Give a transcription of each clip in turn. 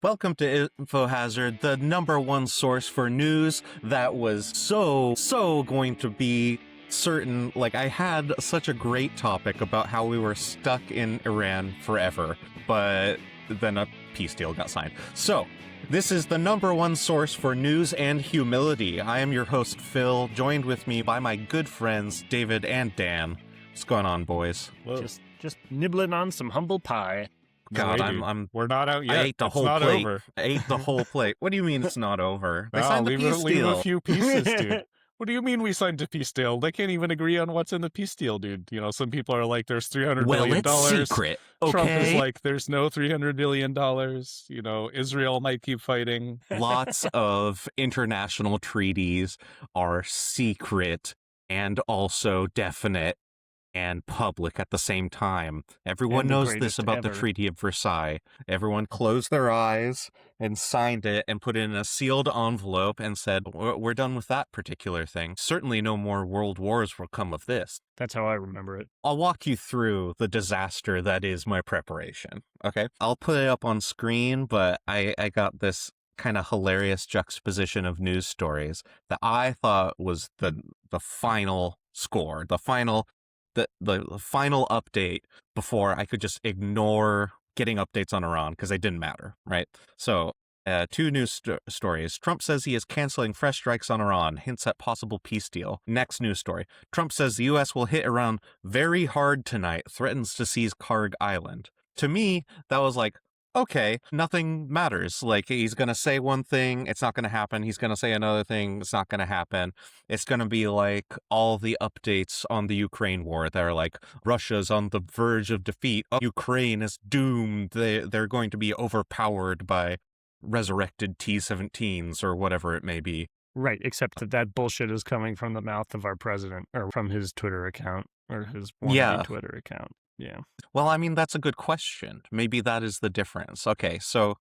Welcome to Info Hazard, the number one source for news that was so going to be certain. Like, I had such a great topic about how we were stuck in Iran forever, but then a peace deal got signed. So, this is the number one source for news and humility. I am your host, Phil, joined with me by my good friends, David and Dan. What's going on, boys? Just nibbling on some humble pie. God, We're not out yet. I ate the It's whole not plate. over. I ate the whole plate. What do you mean it's not over? They No, signed the leave peace leave deal. a few pieces, dude. What do you mean we signed a peace deal? They can't even agree on what's in the peace deal, dude. You know, some people are like, there's $300 Well, billion. it's secret, okay? Trump is like, there's no $300 billion. You know, Israel might keep fighting. Lots of international treaties are secret and also definite and public at the same time. Everyone And the knows this greatest about the ever. Treaty of Versailles. Everyone closed their eyes and signed it and put it in a sealed envelope and said, we're done with that particular thing. Certainly no more world wars will come of this. That's how I remember it. I'll walk you through the disaster that is my preparation, okay? I'll put it up on screen, but I got this kind of hilarious juxtaposition of news stories that I thought was the final score, the final update before I could just ignore getting updates on Iran because they didn't matter, right? So, two news stories. Trump says he is canceling fresh strikes on Iran, hints at possible peace deal. Next news story. Trump says the U.S. will hit Iran very hard tonight, threatens to seize Karg Island. To me, that was like, okay, nothing matters. Like, he's going to say one thing, it's not going to happen. He's going to say another thing, it's not going to happen. It's going to be like all the updates on the Ukraine war. They're like, Russia's on the verge of defeat. Oh, Ukraine is doomed. They're going to be overpowered by resurrected T-17s or whatever it may be. Right, except that bullshit is coming from the mouth of our president, or from his Twitter account, or his wannabe Twitter account. Yeah. Well, I mean, that's a good question. Maybe that is the difference. Okay, so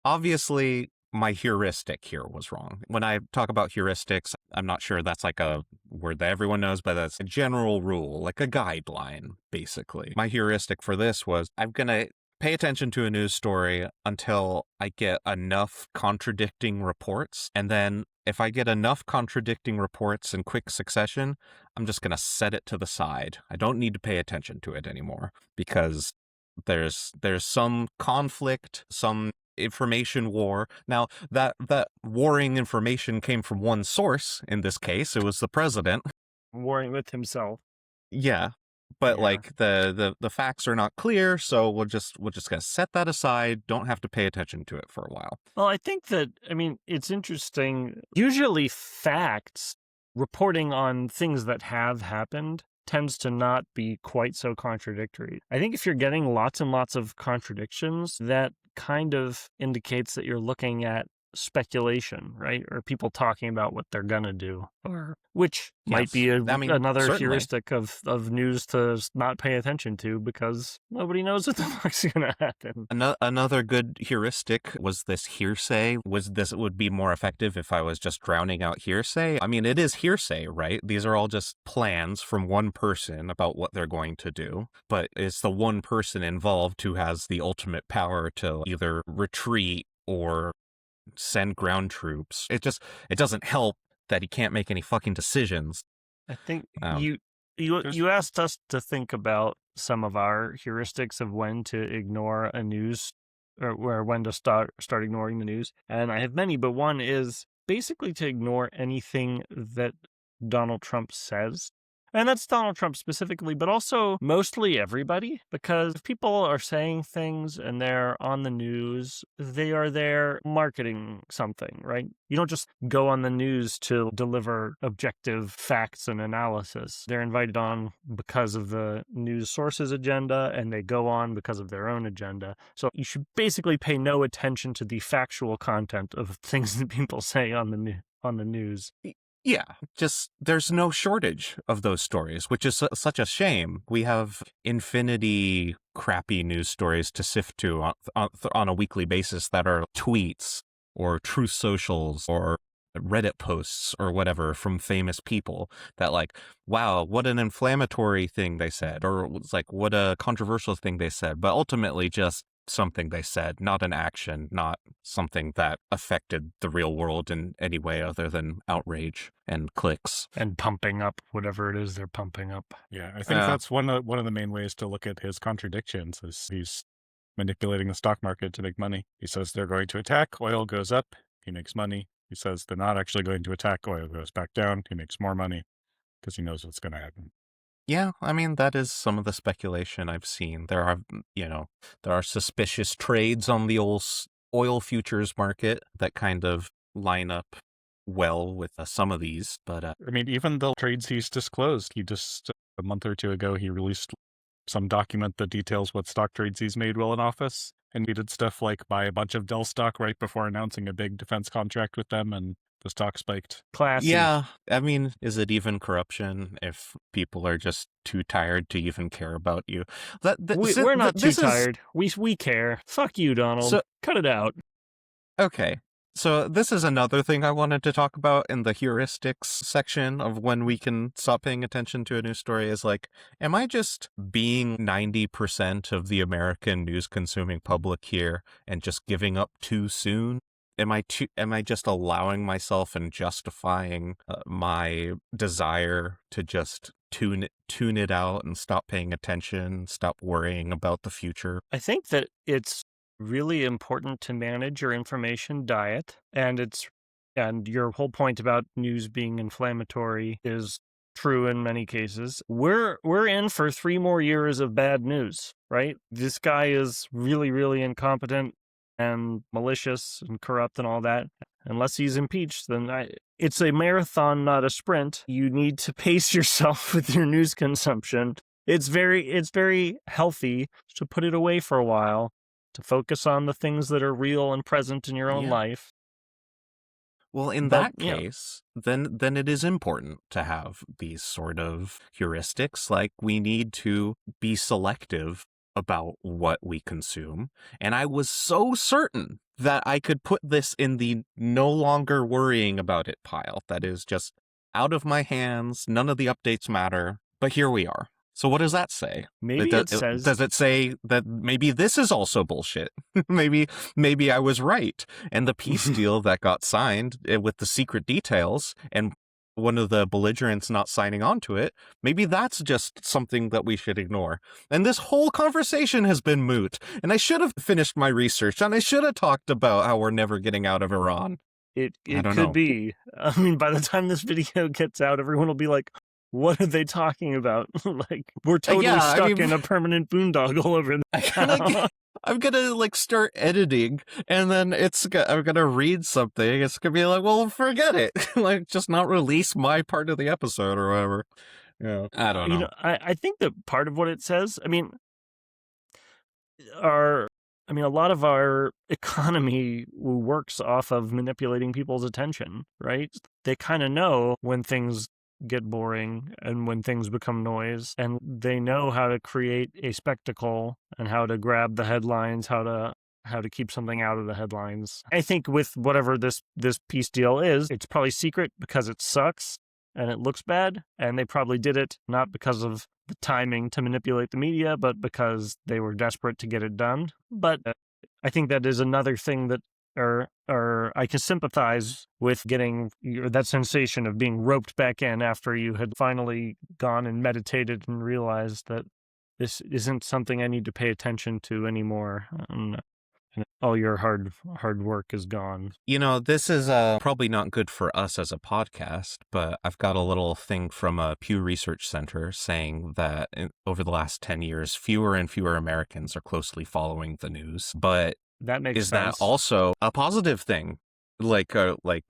obviously my heuristic here was wrong. When I talk about heuristics, I'm not sure that's like a word that everyone knows, but that's a general rule, like a guideline, basically. My heuristic for this was I'm going to pay attention to a news story until I get enough contradicting reports. And then if I get enough contradicting reports in quick succession, I'm just going to set it to the side. I don't need to pay attention to it anymore because there's some conflict, some information war. Now, that warring information came from one source in this case. It was the president. Warring with himself. Yeah. But Yeah. like the facts are not clear, so we're just gonna set that aside. Don't have to pay attention to it for a while. Well, I think that, it's interesting. Usually facts, reporting on things that have happened, tends to not be quite so contradictory. I think if you're getting lots and lots of contradictions, that kind of indicates that you're looking at speculation, right? Or people talking about what they're gonna do, or which might be another certainly. heuristic of news to not pay attention to because nobody knows what the fuck's gonna happen. Another good heuristic was this hearsay. This would be more effective if I was just drowning out hearsay. I mean, it is hearsay, right? These are all just plans from one person about what they're going to do, but it's the one person involved who has the ultimate power to either retreat or send ground troops. It doesn't help that he can't make any fucking decisions. I think you asked us to think about some of our heuristics of when to ignore a news or when to start ignoring the news. And I have many, but one is basically to ignore anything that Donald Trump says. And that's Donald Trump specifically, but also mostly everybody, because if people are saying things and they're on the news, they are there marketing something, right? You don't just go on the news to deliver objective facts and analysis. They're invited on because of the news source's agenda, and they go on because of their own agenda. So you should basically pay no attention to the factual content of things that people say on the news. Yeah, just there's no shortage of those stories, which is such a shame. We have infinity crappy news stories to sift to on a weekly basis that are tweets or Truth Socials or Reddit posts or whatever from famous people that like, wow, what an inflammatory thing they said, or it's like, what a controversial thing they said, but ultimately just something they said, not an action, not something that affected the real world in any way other than outrage and clicks. And pumping up whatever it is they're pumping up. Yeah, I think that's one of the main ways to look at his contradictions is he's manipulating the stock market to make money. He says they're going to attack, oil goes up, he makes money. He says they're not actually going to attack, oil goes back down, he makes more money because he knows what's going to happen. Yeah, I mean, that is some of the speculation I've seen. There are suspicious trades on the oil futures market that kind of line up well with some of these, but I mean, even the trades he's disclosed, he just a month or two ago, he released some document that details what stock trades he's made while in office. And he did stuff like buy a bunch of Dell stock right before announcing a big defense contract with them, and the stock spiked. Classy. Yeah, I mean, is it even corruption if people are just too tired to even care about you? We're not too tired. We care. Fuck you, Donald. Cut it out. Okay. So this is another thing I wanted to talk about in the heuristics section of when we can stop paying attention to a news story is like, am I just being 90% of the American news consuming public here and just giving up too soon? Am I just allowing myself and justifying my desire to just tune it out and stop paying attention, stop worrying about the future? I think that it's really important to manage your information diet, and your whole point about news being inflammatory is true in many cases. We're in for 3 more years of bad news, right? This guy is really, really incompetent and malicious and corrupt and all that. Unless he's impeached, then it's a marathon, not a sprint. You need to pace yourself with your news consumption. It's very healthy to put it away for a while, to focus on the things that are real and present in your own life. Well, in that case, then it is important to have these sort of heuristics. Like, we need to be selective about what we consume. And I was so certain that I could put this in the no longer worrying about it pile. That is just out of my hands. None of the updates matter. But here we are. So what does that say? Does it say that maybe this is also bullshit? maybe I was right. And the peace deal that got signed with the secret details and one of the belligerents not signing on to it, maybe that's just something that we should ignore. And this whole conversation has been moot. And I should have finished my research, and I should have talked about how we're never getting out of Iran. It could be. I mean, by the time this video gets out, everyone will be like, what are they talking about? Like, we're totally stuck in a permanent boondoggle over there. I'm gonna start editing, and then I'm gonna read something. It's gonna be like, well, forget it. Just not release my part of the episode or whatever. Yeah, I don't know. I think that part of what it says, a lot of our economy works off of manipulating people's attention, right? They kind of know when things get boring and when things become noise, and they know how to create a spectacle and how to grab the headlines, how to keep something out of the headlines. I think with whatever this peace deal is, it's probably secret because it sucks and it looks bad, and they probably did it not because of the timing to manipulate the media, but because they were desperate to get it done. But I think that is another thing that or I can sympathize with getting that sensation of being roped back in after you had finally gone and meditated and realized that this isn't something I need to pay attention to anymore. And all your hard work is gone. This is probably not good for us as a podcast, but I've got a little thing from a Pew Research Center saying that over the last 10 years, fewer and fewer Americans are closely following the news. But that makes sense. That also a positive thing? Like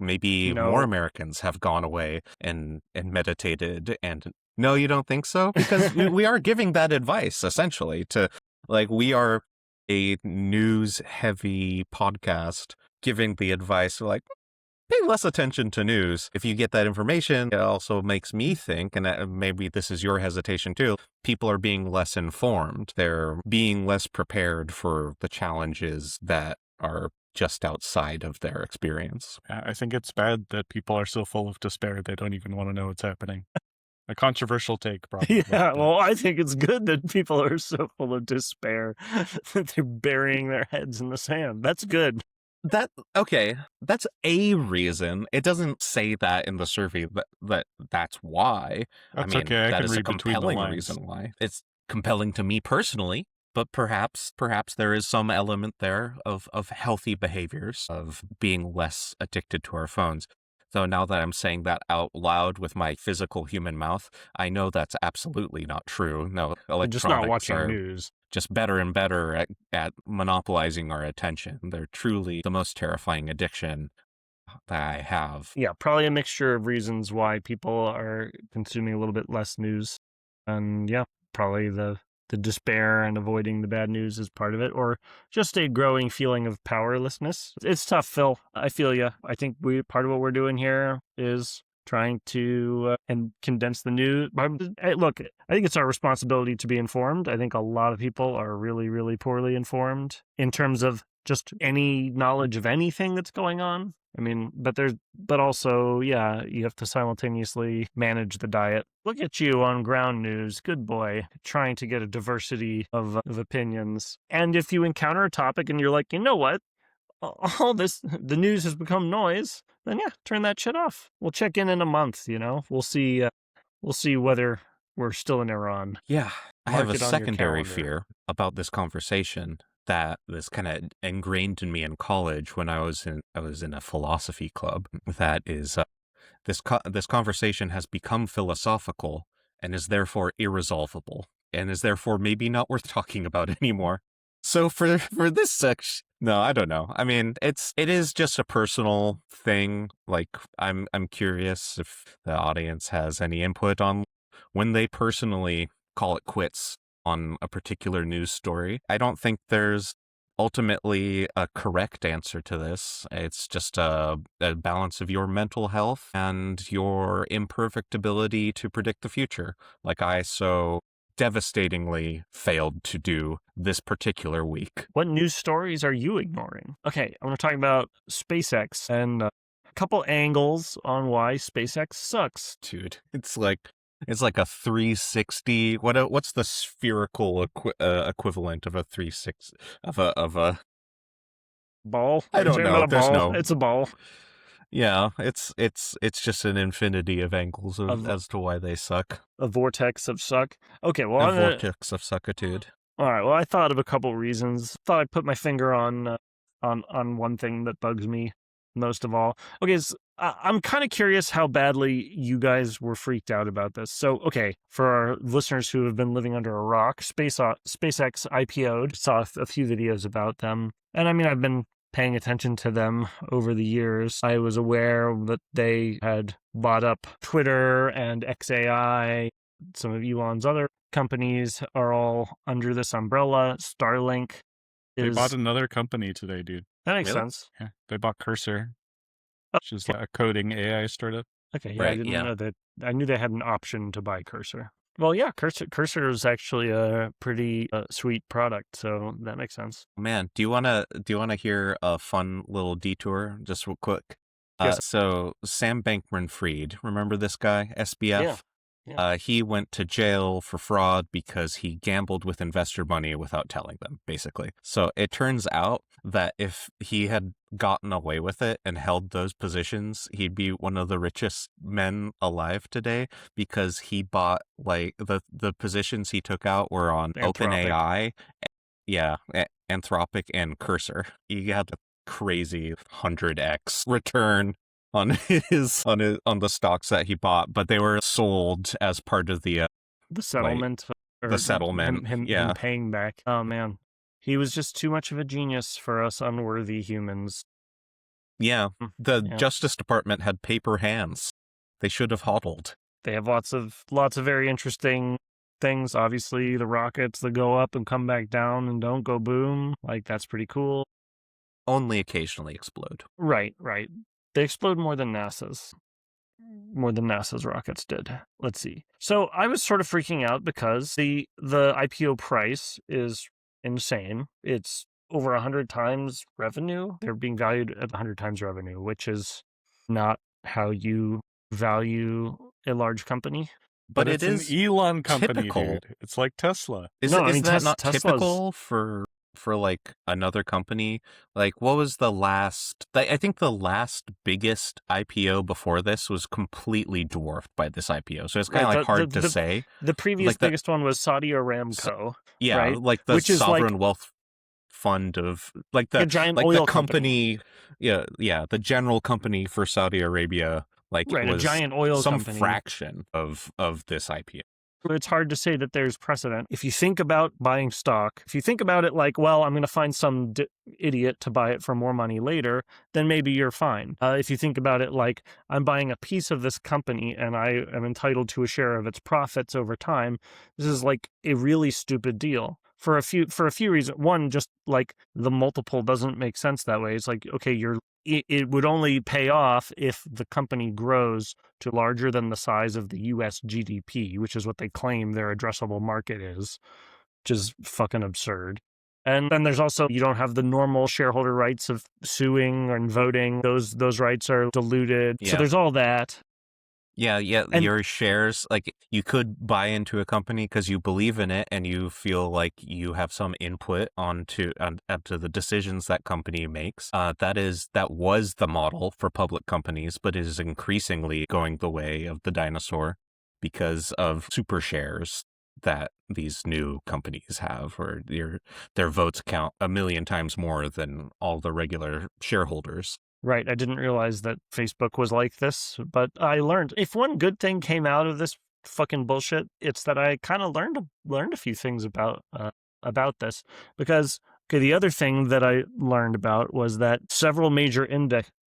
maybe more Americans have gone away and meditated and... No, you don't think so? Because we are giving that advice, essentially, to, we are a news-heavy podcast giving the advice, pay less attention to news. If you get that information, it also makes me think, and maybe this is your hesitation too, people are being less informed. They're being less prepared for the challenges that are just outside of their experience. I think it's bad that people are so full of despair they don't even want to know what's happening. A controversial take, probably. Yeah, well, I think it's good that people are so full of despair that they're burying their heads in the sand. That's good. Okay, that's a reason. It doesn't say that in the survey that's why. That's okay. I that can is a read between the compelling lines. reason why. It's compelling to me personally, but perhaps there is some element there of healthy behaviors, of being less addicted to our phones. So now that I'm saying that out loud with my physical human mouth, I know that's absolutely not true. No, They're just not electronics watching are news. just better and better at monopolizing our attention. They're truly the most terrifying addiction that I have. Yeah, probably a mixture of reasons why people are consuming a little bit less news. And yeah, probably the despair and avoiding the bad news is part of it, or just a growing feeling of powerlessness. It's tough, Phil. I feel you. I think part of what we're doing here is trying to and condense the news. Look, I think it's our responsibility to be informed. I think a lot of people are really, really poorly informed in terms of just any knowledge of anything that's going on. But also, yeah, you have to simultaneously manage the diet. Look at you on ground news. Good boy. Trying to get a diversity of opinions. And if you encounter a topic and you're like, you know what? The news has become noise, then yeah, turn that shit off. We'll check in a month, We'll see whether we're still in Iran. Yeah, I have a Mark it on your secondary calendar. fear about this conversation that this kind of ingrained in me in college when I was in a philosophy club. That is, this conversation has become philosophical and is therefore irresolvable and is therefore maybe not worth talking about anymore. So for this section, no, I don't know. I mean, it is just a personal thing. Like, I'm curious if the audience has any input on when they personally call it quits on a particular news story. I don't think there's ultimately a correct answer to this. It's just a balance of your mental health and your imperfect ability to predict the future, like I so devastatingly failed to do this particular week. What news stories are you ignoring? Okay, I'm going to talk about SpaceX and a couple angles on why SpaceX sucks. Dude, it's like a 360. What's the spherical equivalent of a 360 of a ball? I don't know. There's no. It's a ball. Yeah, it's just an infinity of angles as to why they suck. A vortex of suck. Okay, well, a vortex of suckitude. All right. Well, I thought of a couple reasons. Thought I'd put my finger on one thing that bugs me most of all. Okay, so I'm kind of curious how badly you guys were freaked out about this. So, okay, for our listeners who have been living under a rock, SpaceX IPO'd. Saw a few videos about them, and I've been paying attention to them over the years. I was aware that they had bought up Twitter and XAI. Some of Elon's other companies are all under this umbrella. Starlink They bought another company today, dude. That makes sense. Yeah, they bought Cursor, which is a coding AI startup. Okay, yeah, right, I didn't know that. I knew they had an option to buy Cursor. Well, yeah, Cursor is actually a pretty sweet product, so that makes sense. Man, do you wanna hear a fun little detour, just real quick? Yes. So Sam Bankman-Fried, remember this guy, SBF? Yeah. He went to jail for fraud because he gambled with investor money without telling them, basically. So it turns out that if he had gotten away with it and held those positions, he'd be one of the richest men alive today, because he bought, like, the positions he took out were on OpenAI, Anthropic, and Cursor. He had a crazy 100x return on the stocks that he bought, but they were sold as part of the settlement. The settlement. Him paying back. Oh man, he was just too much of a genius for us unworthy humans. Yeah, the Justice Department had paper hands. They should have hodled. They have lots of very interesting things. Obviously, the rockets that go up and come back down and don't go boom. Like, that's pretty cool. Only occasionally explode. Right. They explode more than NASA's rockets did. Let's see. So I was sort of freaking out because the IPO price is insane. It's over 100 times revenue. They're being valued at 100 times revenue, which is not how you value a large company. But it it's an is Elon company, typical. dude. It's like Tesla. Is No, I is mean that not Tesla's typical for like another company? Like what was the last I think the last biggest IPO before this was completely dwarfed by this IPO. So it's kind right. of like The hard to say. the previous Like the biggest one was Saudi so, Aramco, yeah, right? like the Which is like sovereign wealth fund of a giant the oil company. company, yeah, the general company for Saudi Arabia like Right, a was giant oil some company. fraction of this IPO. It's hard to say that there's precedent. If you think about buying stock, if you think about it like, well, I'm going to find some idiot to buy it for more money later, then maybe you're fine. If you think about it like, I'm buying a piece of this company and I am entitled to a share of its profits over time, this is like a really stupid deal. For a few reasons. One, just like the multiple doesn't make sense that way. It's like, okay, it would only pay off if the company grows to larger than the size of the US GDP, which is what they claim their addressable market is, which is fucking absurd. And then there's also, you don't have the normal shareholder rights of suing and voting. Those rights are diluted. So Yeah. there's all that. Yeah, And your shares, like you could buy into a company because you believe in it and you feel like you have some input onto the decisions that company makes. That was the model for public companies, but it is increasingly going the way of the dinosaur because of super shares that these new companies have, where their votes count a million times more than all the regular shareholders. right, I didn't realize that Facebook was like this, but I learned. If one good thing came out of this fucking bullshit, it's that I kind of learned a few things about this. Because okay, the other thing that I learned about was that several major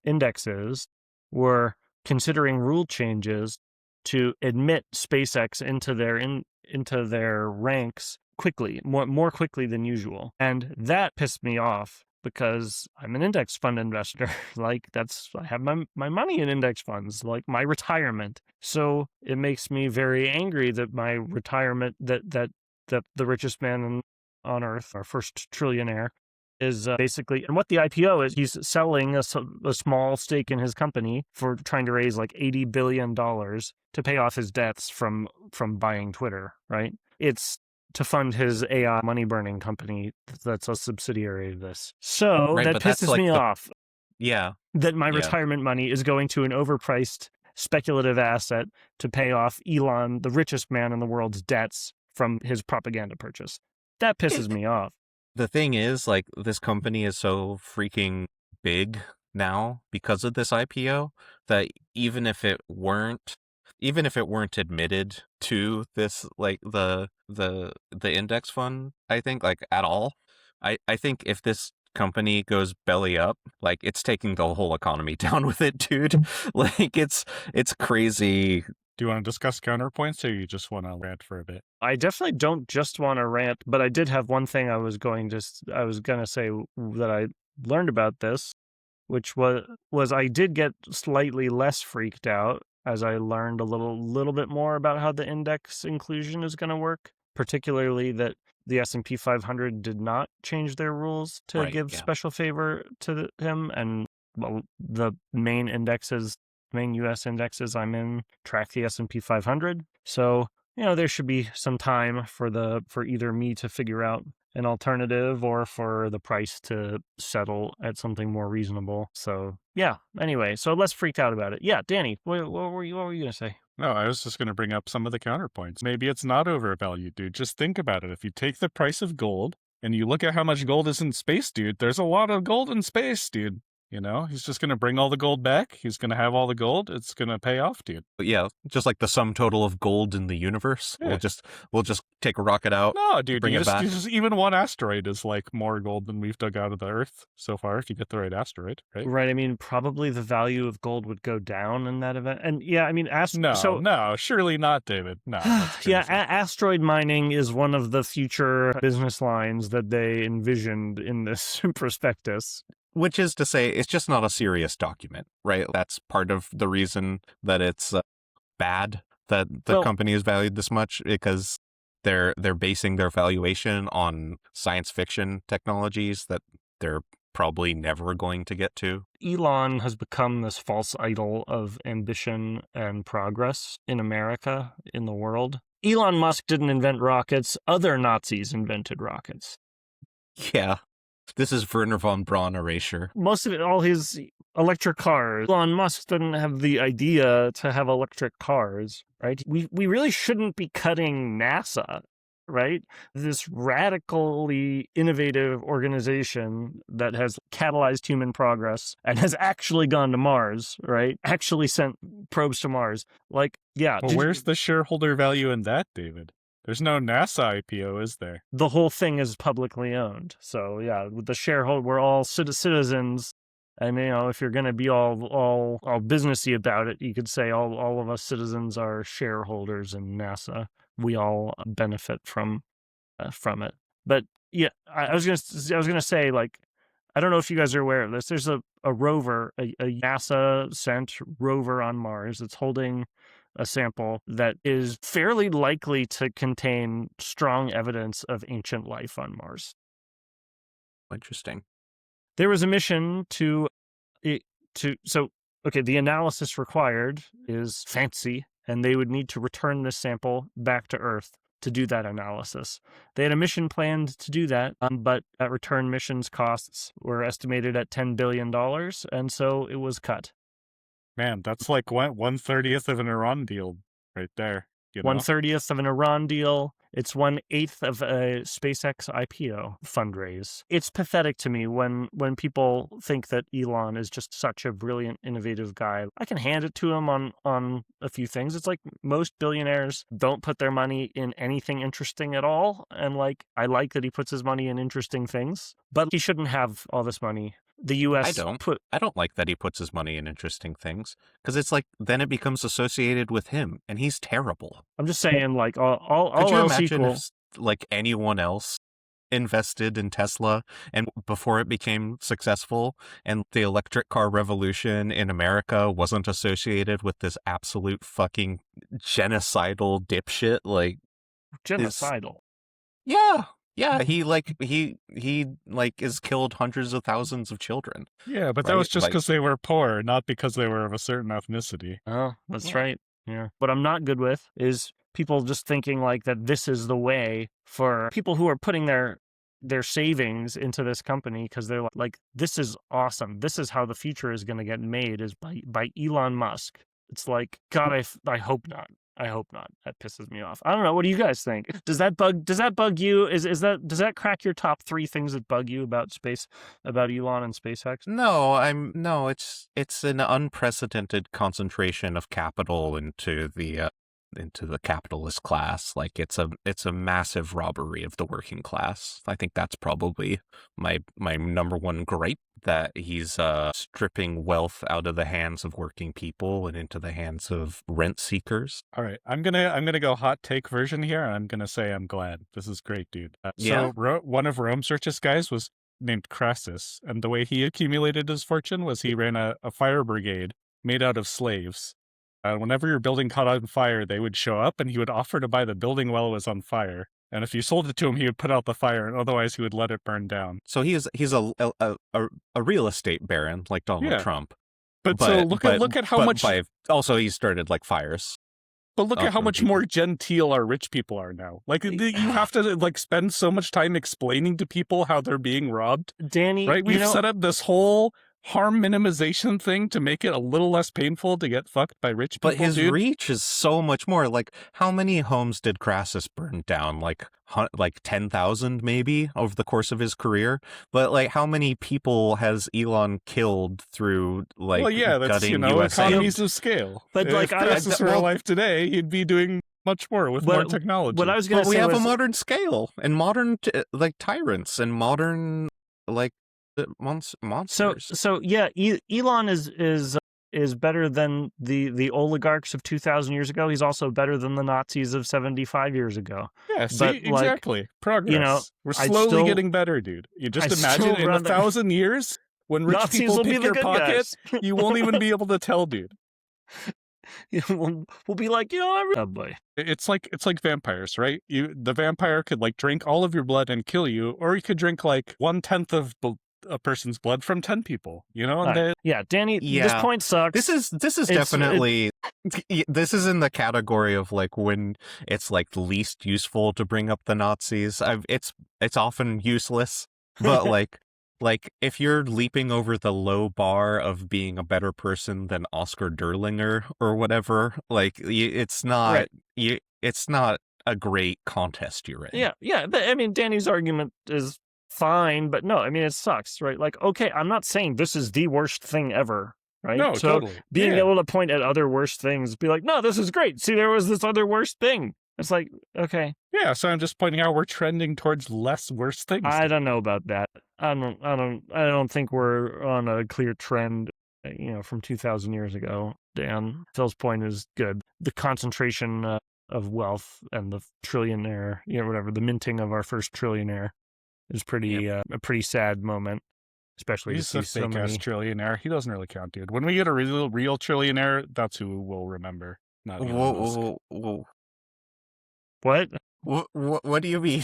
indexes were considering rule changes to admit SpaceX into their ranks quickly, more quickly than usual, and that pissed me off because I'm an index fund investor. Like I have my money in index funds, like my retirement. So it makes me very angry that my retirement, that the richest man on earth, our first trillionaire, is basically, and what the IPO is, he's selling a small stake in his company for trying to raise like $80 billion to pay off his debts from buying Twitter, right? It's to fund his AI money burning company that's a subsidiary of this. So Right, that but that's pisses like me off yeah, that my yeah. retirement money is going to an overpriced speculative asset to pay off Elon, the richest man in the world's debts from his propaganda purchase. That pisses me off. The thing is, like, this company is so freaking big now because of this IPO that even if it weren't admitted to this, like the index fund, I think, like at all, I think if this company goes belly up, like it's taking the whole economy down with it, dude. Like it's crazy. Do you want to discuss counterpoints, or you just want to rant for a bit? I definitely don't just want to rant, but I did have one thing I was going to say that I learned about this, which was I did get slightly less freaked out as I learned a little bit more about how the index inclusion is going to work, particularly that the S&P 500 did not change their rules to Right, give yeah. special favor to him, and well, the main U.S. indexes I'm in track the S&P 500. So, there should be some time for either me to figure out an alternative or for the price to settle at something more reasonable. So, yeah. Anyway, so less freaked out about it. Yeah, Danny, what were you going to say? No, I was just going to bring up some of the counterpoints. Maybe it's not overvalued, dude. Just think about it. If you take the price of gold and you look at how much gold is in space, dude, there's a lot of gold in space, dude. He's just going to bring all the gold back. He's going to have all the gold. It's going to pay off, dude. But yeah, just like the sum total of gold in the universe. Yeah. We'll just take a rocket out. No, dude, bring it back. Even one asteroid is like more gold than we've dug out of the Earth so far, if you get the right asteroid, right? Right. I mean, probably the value of gold would go down in that event. And yeah, I mean, no, surely not, David. No. Yeah, asteroid mining is one of the future business lines that they envisioned in this prospectus. Which is to say, it's just not a serious document, right? That's part of the reason that it's bad that the company is valued this much, because they're basing their valuation on science fiction technologies that they're probably never going to get to. Elon has become this false idol of ambition and progress in America, in the world. Elon Musk didn't invent rockets. Other Nazis invented rockets. Yeah. This is Werner von Braun erasure. Most of it, all his electric cars. Elon Musk didn't have the idea to have electric cars, right? We really shouldn't be cutting NASA, right? This radically innovative organization that has catalyzed human progress and has actually gone to Mars, right? Actually sent probes to Mars. Like, yeah. Well, where's the shareholder value in that, David? There's no NASA IPO, is there? The whole thing is publicly owned. So, yeah, with the shareholder, we're all citizens. And, you know, if you're going to be all businessy about it, you could say all of us citizens are shareholders in NASA. We all benefit from it. But yeah, I was gonna say, like, I don't know if you guys are aware of this. There's a rover, a NASA sent rover on Mars that's holding a sample that is fairly likely to contain strong evidence of ancient life on Mars. Interesting. There was a mission the analysis required is fancy, and they would need to return this sample back to Earth to do that analysis. They had a mission planned to do that, but that return mission's costs were estimated at $10 billion, and so it was cut. Man, that's like 1/30 of an Iran deal right there. 1/30 of an Iran deal. It's 1/8 of a SpaceX IPO fundraise. It's pathetic to me when people think that Elon is just such a brilliant, innovative guy. I can hand it to him on a few things. It's like most billionaires don't put their money in anything interesting at all. And like, I like that he puts his money in interesting things, but he shouldn't have all this money. The U.S. I don't like that he puts his money in interesting things, because it's like then it becomes associated with him, and he's terrible. I'm just saying, like, all Could you else imagine equal, if like anyone else invested in Tesla and before it became successful, and the electric car revolution in America wasn't associated with this absolute fucking genocidal dipshit? Like, genocidal. Yeah, he has killed hundreds of thousands of children. Yeah, but that was just because they were poor, not because they were of a certain ethnicity. Oh, that's right. Yeah. What I'm not good with is people just thinking like that this is the way for people who are putting their savings into this company because they're like, this is awesome. This is how the future is going to get made, is by Elon Musk. It's like, God, I hope not. I hope not. That pisses me off. I don't know. What do you guys think? Does that bug you? Does that crack your top 3 things that bug you about Elon and SpaceX? No, it's an unprecedented concentration of capital into the capitalist class. Like, it's a massive robbery of the working class. I think that's probably my number one gripe, that he's stripping wealth out of the hands of working people and into the hands of rent seekers. All right, I'm gonna go hot take version here, and I'm gonna say I'm glad. This is great, dude. Yeah. So one of Rome's richest guys was named Crassus, and the way he accumulated his fortune was he ran a fire brigade made out of slaves. Whenever your building caught on fire, they would show up, and he would offer to buy the building while it was on fire. And if you sold it to him, he would put out the fire, and otherwise he would let it burn down. So he's a real estate baron like Donald Trump. But look at how much. Also, he started like fires. But look at how much more genteel our rich people are now. Like, you have to like spend so much time explaining to people how they're being robbed. Danny, right? We've set up this whole harm minimization thing to make it a little less painful to get fucked by rich people. But his reach is so much more. Like, how many homes did Crassus burn down? Like 10,000 maybe over the course of his career. But like, how many people has Elon killed through like gutting USA? Economies of scale. But like, if Crassus were alive today, he'd be doing much more with more technology. What I was going to say, we have a modern scale and modern like tyrants and modern like monsters. So yeah, Elon is better than the oligarchs of 2,000 years ago. He's also better than the Nazis of 75 years ago. Yeah, see, exactly. Progress. You know, we're slowly getting better, dude. You just imagine in 1,000 years when rich Nazis people will pick be the your good pocket, you won't even be able to tell, dude. We'll be like, oh boy. It's like vampires, right? The vampire could like drink all of your blood and kill you, or he could drink like 1/10 a person's blood from 10 people, and Danny, this point sucks. This is definitely this is in the category of like when it's like least useful to bring up the Nazis. It's often useless, but like if you're leaping over the low bar of being a better person than Oscar Derlinger or whatever, like it's not it's not a great contest you're in. Yeah. I mean, Danny's argument is fine, but no, I mean, it sucks, right? Like, okay, I'm not saying this is the worst thing ever, right? No, so totally. Being able to point at other worst things, be like, no, this is great. See, there was this other worst thing. It's like, okay. Yeah, so I'm just pointing out we're trending towards less worse things. I don't know about that. I don't think we're on a clear trend, from 2,000 years ago. Dan, Phil's point is good. The concentration of wealth and the trillionaire, whatever, the minting of our first trillionaire is pretty a pretty sad moment, especially he's to a see fake-ass trillionaire. He doesn't really count, dude. When we get a real trillionaire, that's who we'll remember. Not Elon Musk. What? What do you mean?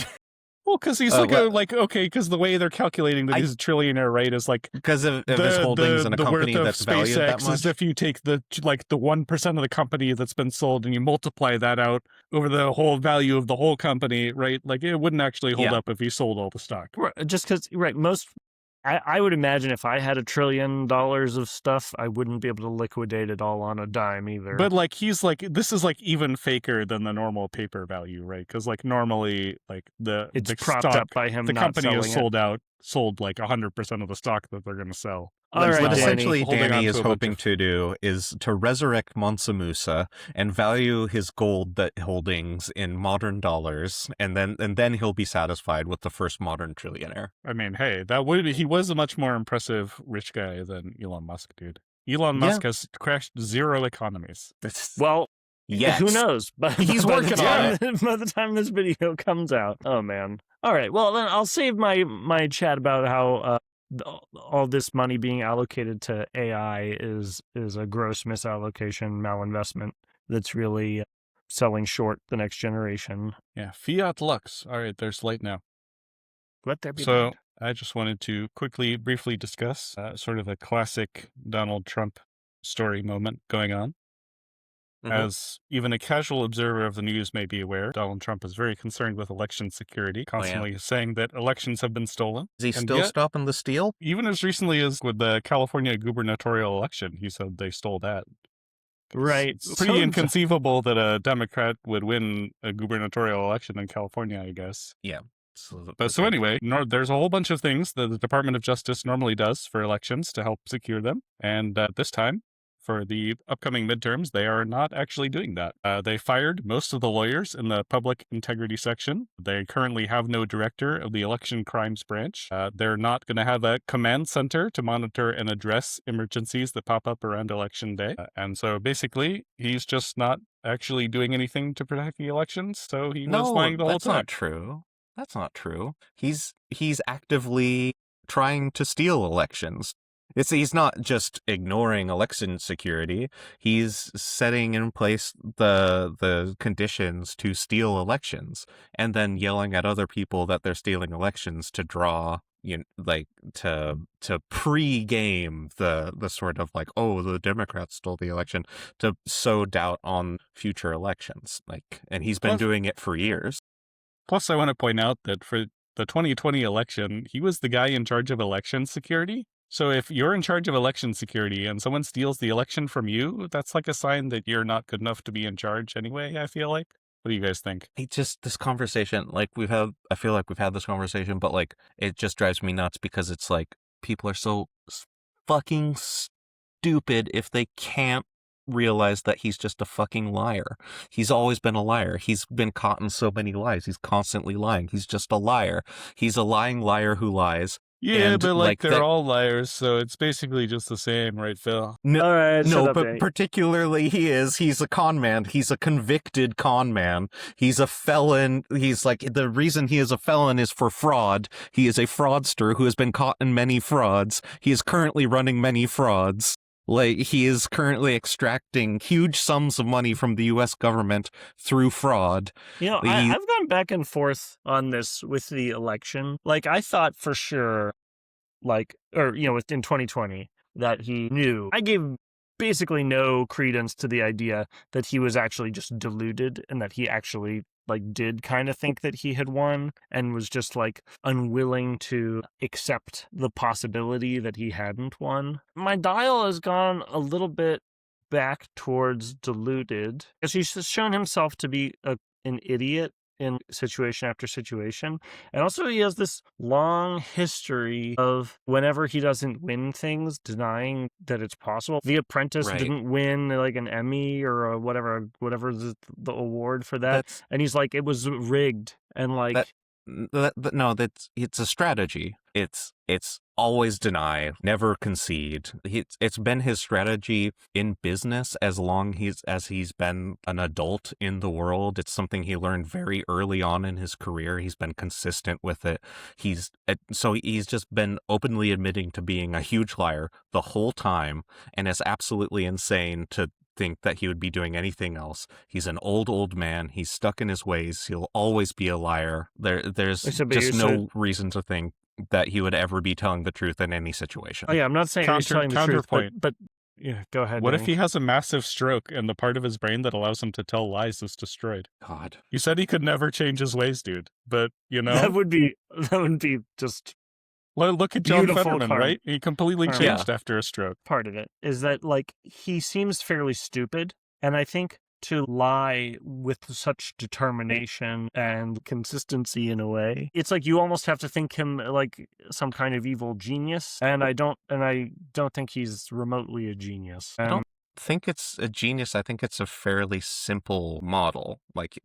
Well, because he's because the way they're calculating that he's a trillionaire, right, is like because of his holdings in a company that's valued that much. Is if you take the 1% of the company that's been sold and you multiply that out over the whole value of the whole company, right? Like it wouldn't actually hold up if he sold all the stock. Right, just because, right? I would imagine if I had $1 trillion of stuff, I wouldn't be able to liquidate it all on a dime either. But this is like even faker than the normal paper value, right? Because like normally, like it's the propped stock, up by him. The not company is selling sold like 100% of the stock that they're going to sell. All right, what essentially Danny is hoping to do is to resurrect Mansa Musa and value his gold holdings in modern dollars, and then he'll be satisfied with the first modern trillionaire. I mean, hey, he was a much more impressive rich guy than Elon Musk, dude. Elon Musk has crashed 0 economies. Well, yes. Who knows? But he's working on it. By the time this video comes out, oh man. All right, well then I'll save my chat about how all this money being allocated to AI is a gross misallocation, malinvestment that's really selling short the next generation. Yeah, fiat lux. All right, there's light now. Let there be so light. I just wanted to briefly discuss sort of a classic Donald Trump story moment going on. As even a casual observer of the news may be aware, Donald Trump is very concerned with election security, constantly saying that elections have been stolen. Is he still stopping the steal? Even as recently as with the California gubernatorial election, he said they stole that. Right. It's pretty inconceivable that a Democrat would win a gubernatorial election in California, I guess. Yeah. So anyway, there's a whole bunch of things that the Department of Justice normally does for elections to help secure them. And this time, for the upcoming midterms, they are not actually doing that. They fired most of the lawyers in the public integrity section. They currently have no director of the election crimes branch. They're not going to have a command center to monitor and address emergencies that pop up around election day. And so basically, he's just not actually doing anything to protect the elections. So he was lying the whole time. That's not true. That's not true. He's actively trying to steal elections. He's not just ignoring election security. He's setting in place the conditions to steal elections, and then yelling at other people that they're stealing elections to draw, to pre-game the sort of like, oh, the Democrats stole the election, to sow doubt on future elections. And he's been doing it for years. Plus, I want to point out that for the 2020 election, he was the guy in charge of election security. So if you're in charge of election security and someone steals the election from you, that's like a sign that you're not good enough to be in charge anyway, I feel like. What do you guys think? This conversation, I feel like we've had this conversation, but it just drives me nuts because it's like people are so fucking stupid if they can't realize that he's just a fucking liar. He's always been a liar. He's been caught in so many lies. He's constantly lying. He's just a liar. He's a lying liar who lies. Yeah, but they're all liars, so it's basically just the same, right, Phil? But particularly he's a con man. He's a convicted con man. He's a felon. He's the reason he is a felon is for fraud. He is a fraudster who has been caught in many frauds. He is currently running many frauds. He is currently extracting huge sums of money from the U.S. government through fraud. I've gone back and forth on this with the election. I thought for sure in 2020 that he knew. I gave basically no credence to the idea that he was actually just deluded and that he actually did kind of think that he had won and was just unwilling to accept the possibility that he hadn't won. My dial has gone a little bit back towards deluded because he's shown himself to be an idiot in situation after situation. And also he has this long history of whenever he doesn't win things, denying that it's possible. The Apprentice didn't win an Emmy or whatever the award for that. And he's like, it was rigged. And no, it's a strategy. It's always deny, never concede. It's been his strategy in business as long as he's been an adult in the world. It's something he learned very early on in his career. He's been consistent with it. He's just been openly admitting to being a huge liar the whole time, and it's absolutely insane to think that he would be doing anything else. He's an old man. He's stuck in his ways. He'll always be a liar. There's just no reason to think that he would ever be telling the truth in any situation. Oh yeah, I'm not saying he's telling the truth, but yeah, go ahead. What if he has a massive stroke and the part of his brain that allows him to tell lies is destroyed? God. You said he could never change his ways, dude. But, That would be just... Well, look at John Fetterman, right? He completely changed after a stroke. Part of it is that, he seems fairly stupid, and I think to lie with such determination and consistency in a way, it's you almost have to think him like some kind of evil genius, and I don't think he's remotely a genius. I don't think it's a genius. I think it's a fairly simple model,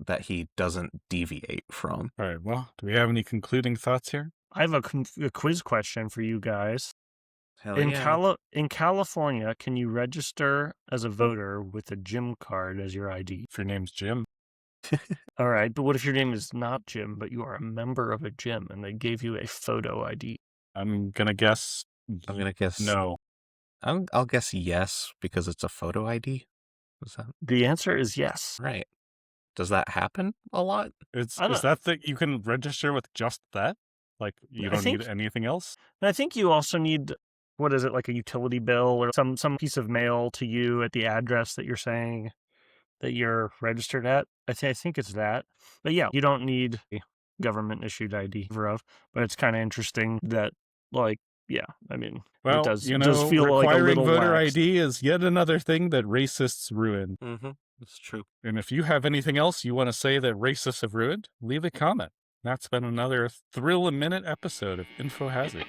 that he doesn't deviate from. All right, well, do we have any concluding thoughts here? I have a quiz question for you guys. In California, can you register as a voter with a gym card as your ID? If your name's Jim. All right, but what if your name is not Jim, but you are a member of a gym and they gave you a photo ID? I'm gonna guess no. I'll guess yes, because it's a photo ID. The answer is yes. Right. Does that happen a lot? Is that you can register with just that? You don't need anything else? I think you also need, what is it, a utility bill or some piece of mail to you at the address that you're saying that you're registered at. I think it's that. But yeah, you don't need a government-issued ID but it's kind of interesting that, yeah, I mean, well, it does feel requiring a voter lax. ID is yet another thing that racists ruin. Mm-hmm. That's true. And if you have anything else you want to say that racists have ruined, leave a comment. That's been another thrill-a-minute episode of Info Hazard.